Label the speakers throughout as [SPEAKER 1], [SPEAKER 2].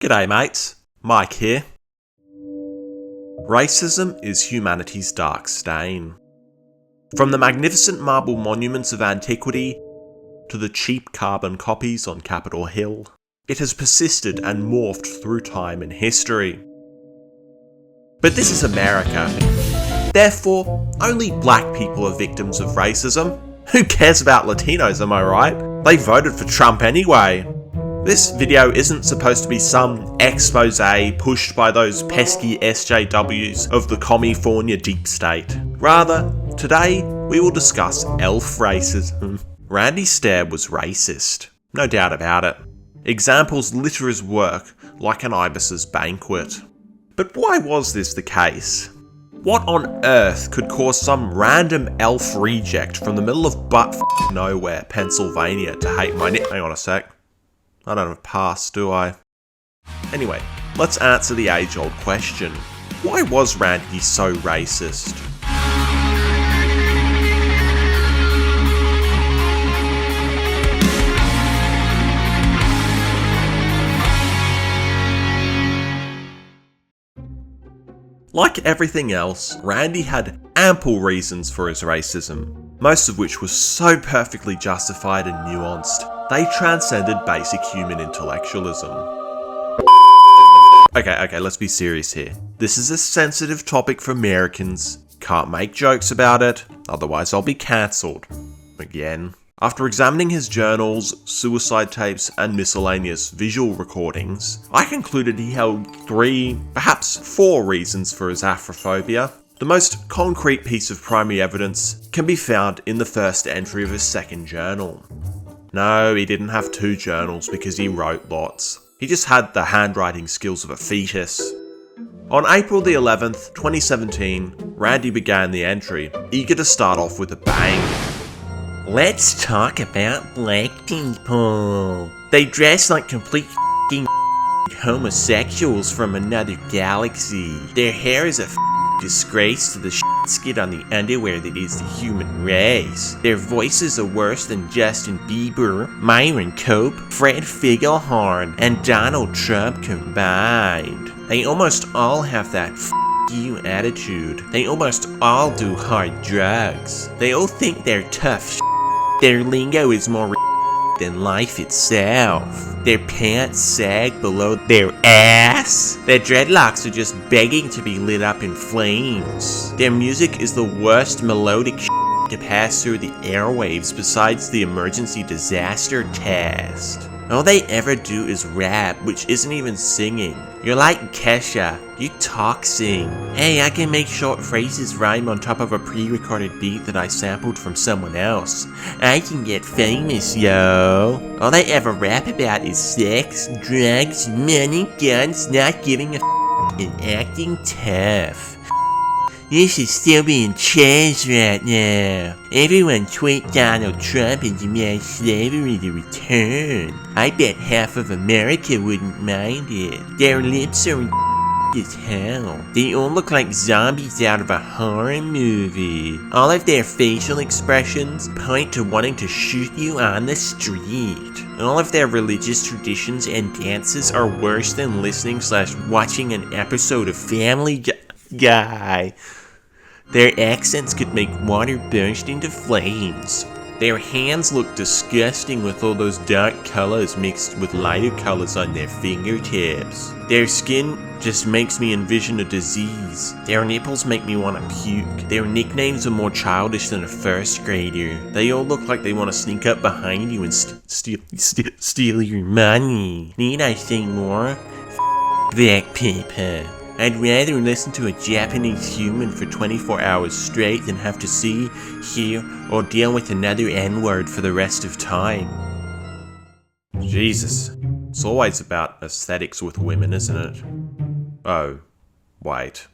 [SPEAKER 1] G'day mates, Mike here. Racism is humanity's dark stain. From the magnificent marble monuments of antiquity to the cheap carbon copies on Capitol Hill, it has persisted and morphed through time and history. But this is America. Therefore, only black people are victims of racism. Who cares about Latinos, am I right? They voted for Trump anyway. This video isn't supposed to be some expose pushed by those pesky SJWs of the Commifornia deep state. Rather, today we will discuss elf racism. Randy Stair was racist, no doubt about it. Examples litter his work like an ibis's banquet. But why was this the case? What on earth could cause some random elf reject from the middle of nowhere, Pennsylvania to hate my Hang on a sec. I don't have a pass, do I? Anyway, let's answer the age-old question. Why was Randy so racist? Like everything else, Randy had ample reasons for his racism, most of which was so perfectly justified and nuanced, they transcended basic human intellectualism. Okay, let's be serious here. This is a sensitive topic for Americans. Can't make jokes about it, otherwise I'll be cancelled. Again. After examining his journals, suicide tapes, and miscellaneous visual recordings, I concluded he held 3, perhaps 4 reasons for his Afrophobia. The most concrete piece of primary evidence can be found in the first entry of his second journal. No, he didn't have 2 journals because he wrote lots. He just had the handwriting skills of a fetus. On April the 11th, 2017, Randy began the entry, eager to start off with a bang. Let's talk about black people. They dress like complete f***ing homosexuals from another galaxy. Their hair is a disgrace to the skid on the underwear that is the human race. Their voices are worse than Justin Bieber, Myron Cope, Fred Figglehorn, and Donald Trump combined. They almost all have that you attitude. They almost all do hard drugs. They all think they're tough. Their lingo is more than life itself. Their pants sag below their ass. Their dreadlocks are just begging to be lit up in flames. Their music is the worst melodic to pass through the airwaves besides the emergency disaster test. All they ever do is rap, which isn't even singing. You're like Kesha, you talk sing. Hey, I can make short phrases rhyme on top of a pre-recorded beat that I sampled from someone else. I can get famous, yo. All they ever rap about is sex, drugs, money, guns, not giving a and acting tough. You should still be in chains right now. Everyone tweet Donald Trump and demand slavery to return. I bet half of America wouldn't mind it. Their lips are as hell. They all look like zombies out of a horror movie. All of their facial expressions point to wanting to shoot you on the street. All of their religious traditions and dances are worse than listening/watching an episode of Family Guy. Their accents could make water burst into flames. Their hands look disgusting with all those dark colors mixed with lighter colors on their fingertips. Their skin just makes me envision a disease. Their nipples make me want to puke. Their nicknames are more childish than a first grader. They all look like they want to sneak up behind you and steal your money. Need I say more? Black people. I'd rather listen to a Japanese human for 24 hours straight than have to see, hear, or deal with another N-word for the rest of time. Jesus, it's always about aesthetics with women, isn't it? Oh, wait.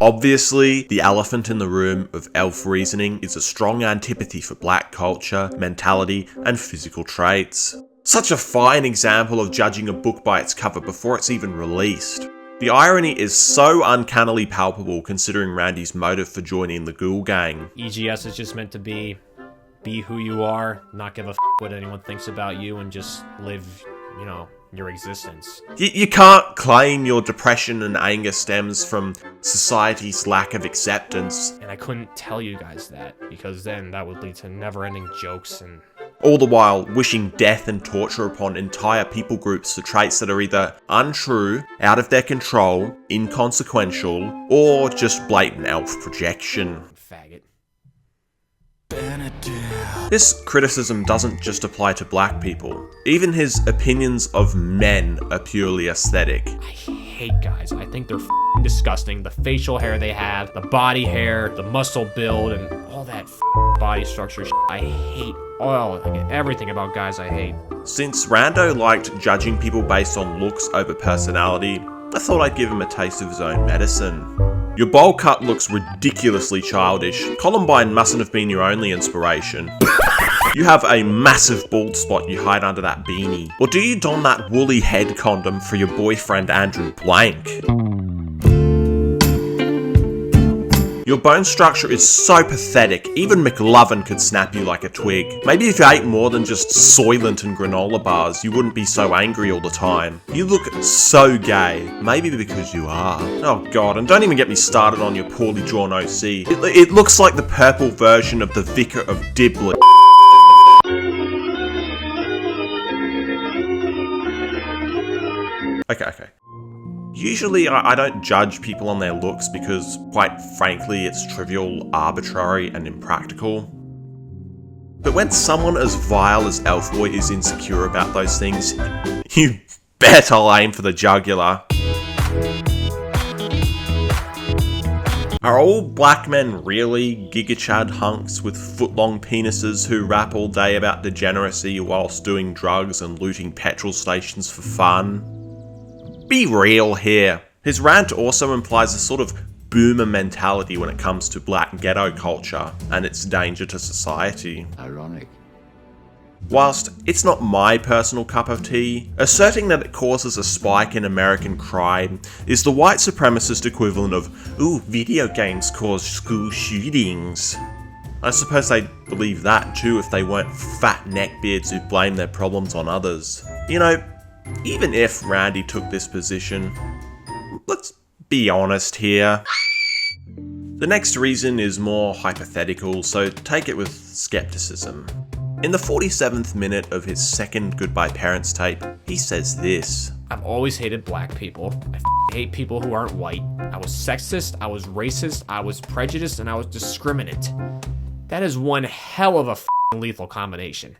[SPEAKER 1] Obviously, the elephant in the room of elf reasoning is a strong antipathy for black culture, mentality, and physical traits. Such a fine example of judging a book by its cover before it's even released. The irony is so uncannily palpable considering Randy's motive for joining the Ghoul Gang.
[SPEAKER 2] EGS is just meant to be who you are, not give a f*** what anyone thinks about you, and just live, your existence.
[SPEAKER 1] You can't claim your depression and anger stems from society's lack of acceptance.
[SPEAKER 2] And I couldn't tell you guys that, because then that would lead to never-ending jokes and...
[SPEAKER 1] All the while wishing death and torture upon entire people groups for traits that are either untrue, out of their control, inconsequential, or just blatant elf projection.
[SPEAKER 2] Faggot.
[SPEAKER 1] This criticism doesn't just apply to black people. Even his opinions of men are purely aesthetic.
[SPEAKER 2] I hate guys. I think they're f***ing disgusting. The facial hair they have, the body hair, the muscle build, and all that f***ing body structure shit. I hate all, like, everything about guys I hate.
[SPEAKER 1] Since Rando liked judging people based on looks over personality, I thought I'd give him a taste of his own medicine. Your bowl cut looks ridiculously childish. Columbine mustn't have been your only inspiration. You have a massive bald spot you hide under that beanie. Or do you don that woolly head condom for your boyfriend Andrew Blank? Your bone structure is so pathetic, even McLovin could snap you like a twig. Maybe if you ate more than just Soylent and granola bars, you wouldn't be so angry all the time. You look so gay. Maybe because you are. Oh god, and don't even get me started on your poorly drawn OC. It looks like the purple version of the Vicar of Dibley. Okay. Usually I don't judge people on their looks because, quite frankly, it's trivial, arbitrary, and impractical. But when someone as vile as Elfboy is insecure about those things, you better aim for the jugular. Are all black men really gigachad hunks with foot-long penises who rap all day about degeneracy whilst doing drugs and looting petrol stations for fun? Be real here. His rant also implies a sort of boomer mentality when it comes to black ghetto culture and its danger to society.
[SPEAKER 3] Ironic.
[SPEAKER 1] Whilst it's not my personal cup of tea, asserting that it causes a spike in American crime is the white supremacist equivalent of, ooh, video games cause school shootings. I suppose they'd believe that too if they weren't fat neckbeards who blame their problems on others. You know, even if Randy took this position, let's be honest here. The next reason is more hypothetical, so take it with skepticism. In the 47th minute of his second Goodbye Parents tape, he says this.
[SPEAKER 2] I've always hated black people. I hate people who aren't white. I was sexist, I was racist, I was prejudiced, and I was discriminant. That is one hell of a lethal combination.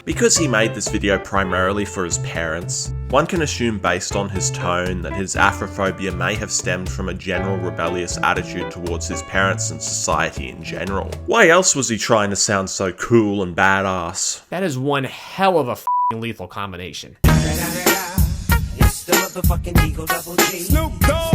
[SPEAKER 1] Because he made this video primarily for his parents, one can assume based on his tone that his Afrophobia may have stemmed from a general rebellious attitude towards his parents and society in general. Why else was he trying to sound so cool and badass?
[SPEAKER 2] That is one hell of a lethal combination.
[SPEAKER 4] It's the motherfucking Eagle Double G. Snoop Dogg.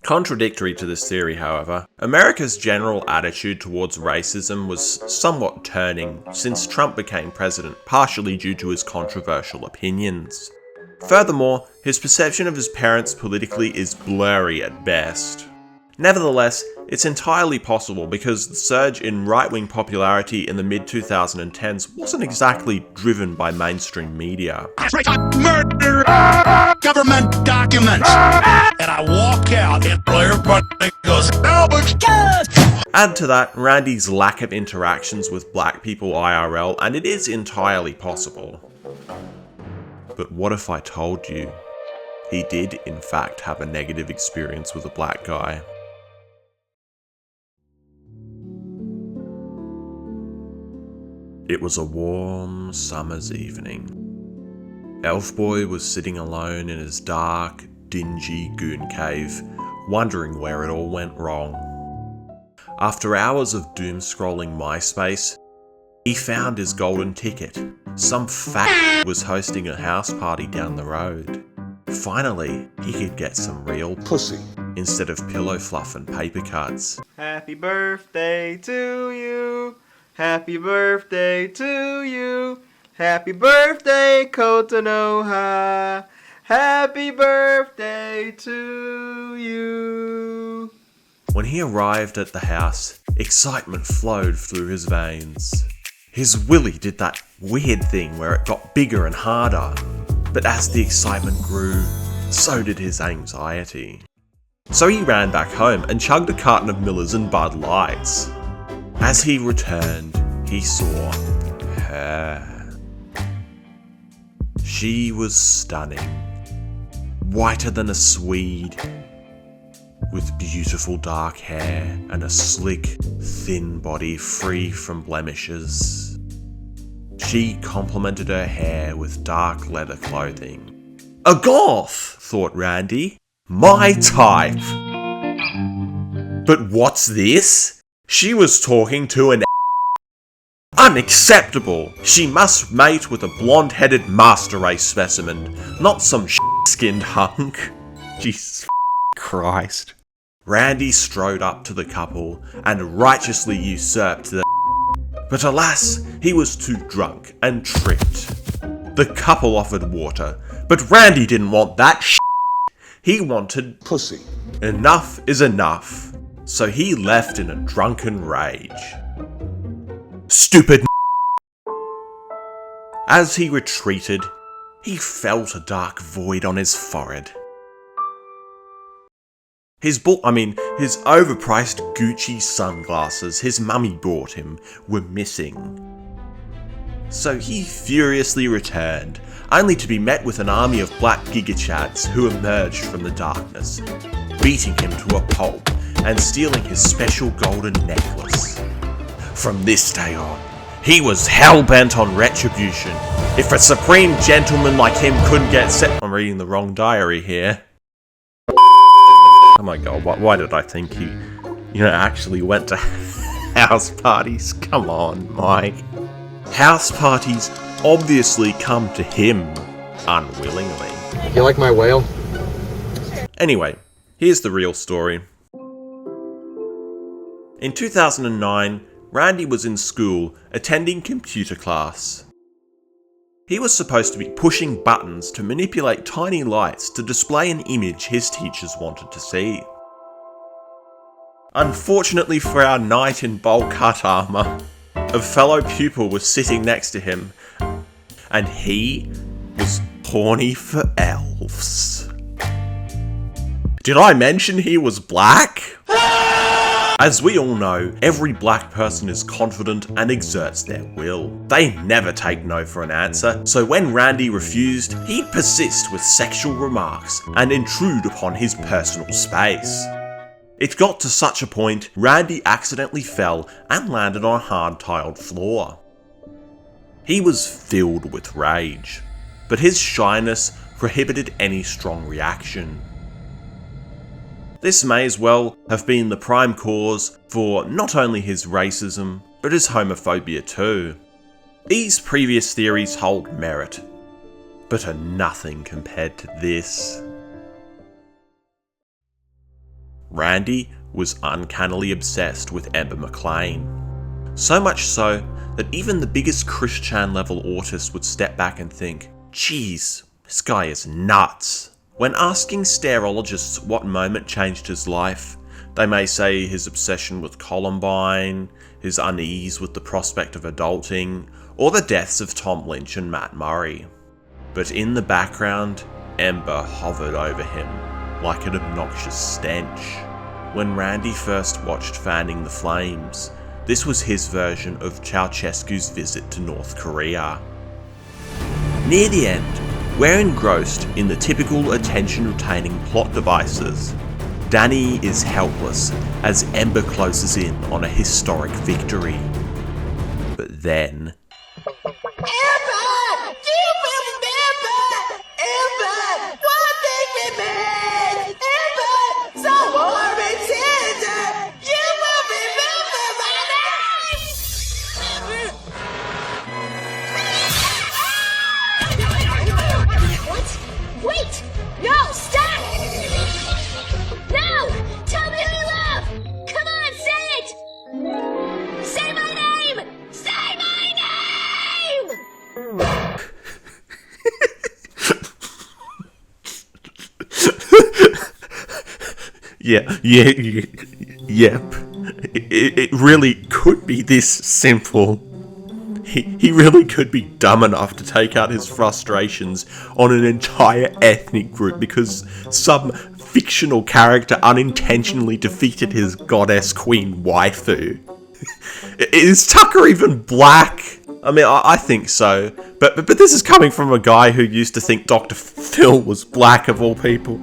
[SPEAKER 1] Contradictory to this theory, however, America's general attitude towards racism was somewhat turning since Trump became president, partially due to his controversial opinions. Furthermore, his perception of his parents politically is blurry at best. Nevertheless, it's entirely possible because the surge in right-wing popularity in the mid-2010s wasn't exactly driven by mainstream media.
[SPEAKER 3] Murder government documents, and I walk out and everybody goes,
[SPEAKER 1] Add to that Randy's lack of interactions with black people IRL, and it is entirely possible. But what if I told you he did in fact have a negative experience with a black guy? It was a warm summer's evening. Elfboy was sitting alone in his dark, dingy goon cave, wondering where it all went wrong. After hours of doom-scrolling MySpace, he found his golden ticket. Some fat was hosting a house party down the road. Finally, he could get some real pussy instead of pillow fluff and paper cuts.
[SPEAKER 5] Happy birthday to you. Happy birthday to you. Happy birthday, Kotonoha. Happy birthday to you.
[SPEAKER 1] When he arrived at the house, excitement flowed through his veins. His willy did that weird thing where it got bigger and harder. But as the excitement grew, so did his anxiety. So he ran back home and chugged a carton of Millers and Bud Lights. As he returned, he saw her. She was stunning, whiter than a Swede, with beautiful dark hair and a slick, thin body free from blemishes. She complemented her hair with dark leather clothing. A goth, thought Randy. My type. But what's this? She was talking to an unacceptable. She must mate with a blonde-headed master race specimen, not some skinned hunk. Jesus Christ. Randy strode up to the couple and righteously usurped the but alas, he was too drunk and tripped. The couple offered water, but Randy didn't want that He wanted pussy. Enough is enough. So he left in a drunken rage. Stupid. As he retreated, he felt a dark void on his forehead. His overpriced Gucci sunglasses his mummy bought him were missing. So he furiously returned, only to be met with an army of black gigachads who emerged from the darkness, beating him to a pulp and stealing his special golden necklace. From this day on, he was hell-bent on retribution. If a supreme gentleman like him couldn't get set... I'm reading the wrong diary here. Oh my god, why did I think he, actually went to house parties? Come on, Mike. House parties obviously come to him unwillingly.
[SPEAKER 6] You like my whale?
[SPEAKER 1] Anyway, here's the real story. In 2009, Randy was in school attending computer class. He was supposed to be pushing buttons to manipulate tiny lights to display an image his teachers wanted to see. Unfortunately for our knight in bowl cut armour, a fellow pupil was sitting next to him, and he was horny for elves. Did I mention he was black? As we all know, every black person is confident and exerts their will. They never take no for an answer, so when Randy refused, he'd persist with sexual remarks and intrude upon his personal space. It got to such a point, Randy accidentally fell and landed on a hard-tiled floor. He was filled with rage, but his shyness prohibited any strong reaction. This may as well have been the prime cause for not only his racism, but his homophobia too. These previous theories hold merit, but are nothing compared to this. Randy was uncannily obsessed with Ember McLean. So much so that even the biggest Christian level autist would step back and think, geez, this guy is nuts. When asking stairologists what moment changed his life, they may say his obsession with Columbine, his unease with the prospect of adulting, or the deaths of Tom Lynch and Matt Murray. But in the background, Ember hovered over him like an obnoxious stench. When Randy first watched Fanning the Flames, this was his version of Ceausescu's visit to North Korea. Near the end, we're engrossed in the typical attention-retaining plot devices. Danny is helpless as Ember closes in on a historic victory. But then...
[SPEAKER 7] Ember! Do you remember? Ember! One thing remains! Ember! So warm and tender! You will remember my name! What? Wait! No! Stop! No! Tell me who you love! Come on, say it! Say my name! Say my name!
[SPEAKER 1] Yep. It really could be this simple. he really could be dumb enough to take out his frustrations on an entire ethnic group because some fictional character unintentionally defeated his goddess queen waifu. Is Tucker even black? I mean, I think so. But this is coming from a guy who used to think Dr. Phil was black of all people.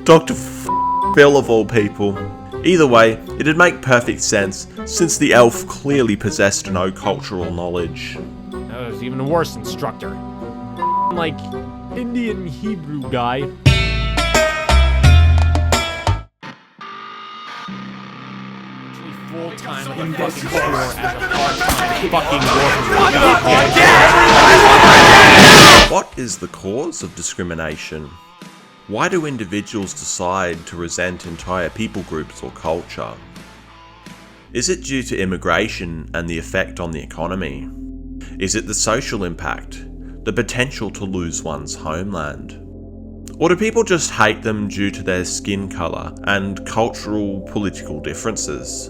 [SPEAKER 1] Dr. Phil of all people. Either way, it'd make perfect sense, since the elf clearly possessed no cultural knowledge.
[SPEAKER 2] That was even a worse instructor. Like, Indian Hebrew guy. Full-time at the fucking store as a part-time fucking worker.
[SPEAKER 1] What is the cause of discrimination? Why do individuals decide to resent entire people groups or culture? Is it due to immigration and the effect on the economy? Is it the social impact, the potential to lose one's homeland? Or do people just hate them due to their skin colour and cultural political differences?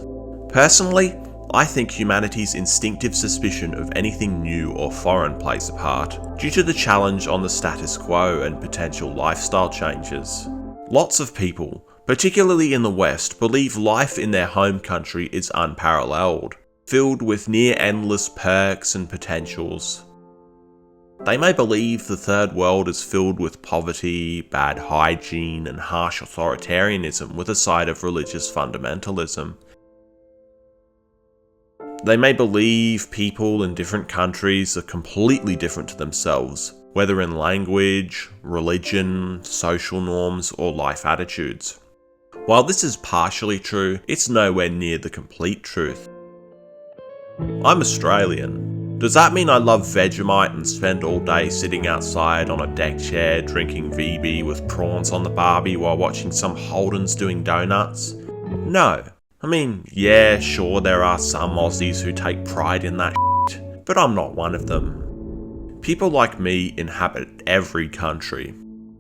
[SPEAKER 1] Personally, I think humanity's instinctive suspicion of anything new or foreign plays a part, due to the challenge on the status quo and potential lifestyle changes. Lots of people, particularly in the West, believe life in their home country is unparalleled, filled with near-endless perks and potentials. They may believe the third world is filled with poverty, bad hygiene, and harsh authoritarianism with a side of religious fundamentalism. They may believe people in different countries are completely different to themselves, whether in language, religion, social norms, or life attitudes. While this is partially true, it's nowhere near the complete truth. I'm Australian. Does that mean I love Vegemite and spend all day sitting outside on a deck chair drinking VB with prawns on the barbie while watching some Holdens doing donuts? No. I mean, yeah, sure, there are some Aussies who take pride in that shit, but I'm not one of them. People like me inhabit every country.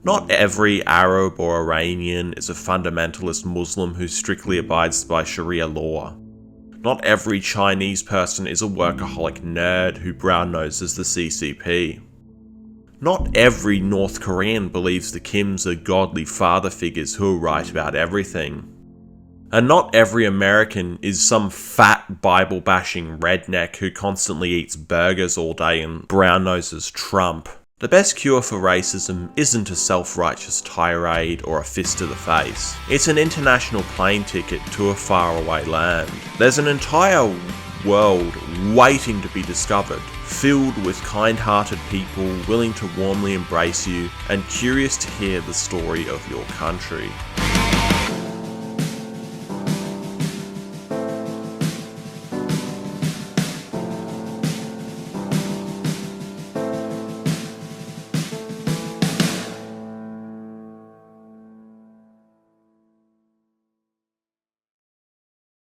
[SPEAKER 1] Not every Arab or Iranian is a fundamentalist Muslim who strictly abides by Sharia law. Not every Chinese person is a workaholic nerd who brown-noses the CCP. Not every North Korean believes the Kims are godly father figures who are right about everything. And not every American is some fat Bible-bashing redneck who constantly eats burgers all day and brown-noses Trump. The best cure for racism isn't a self-righteous tirade or a fist to the face. It's an international plane ticket to a faraway land. There's an entire world waiting to be discovered, filled with kind-hearted people willing to warmly embrace you and curious to hear the story of your country.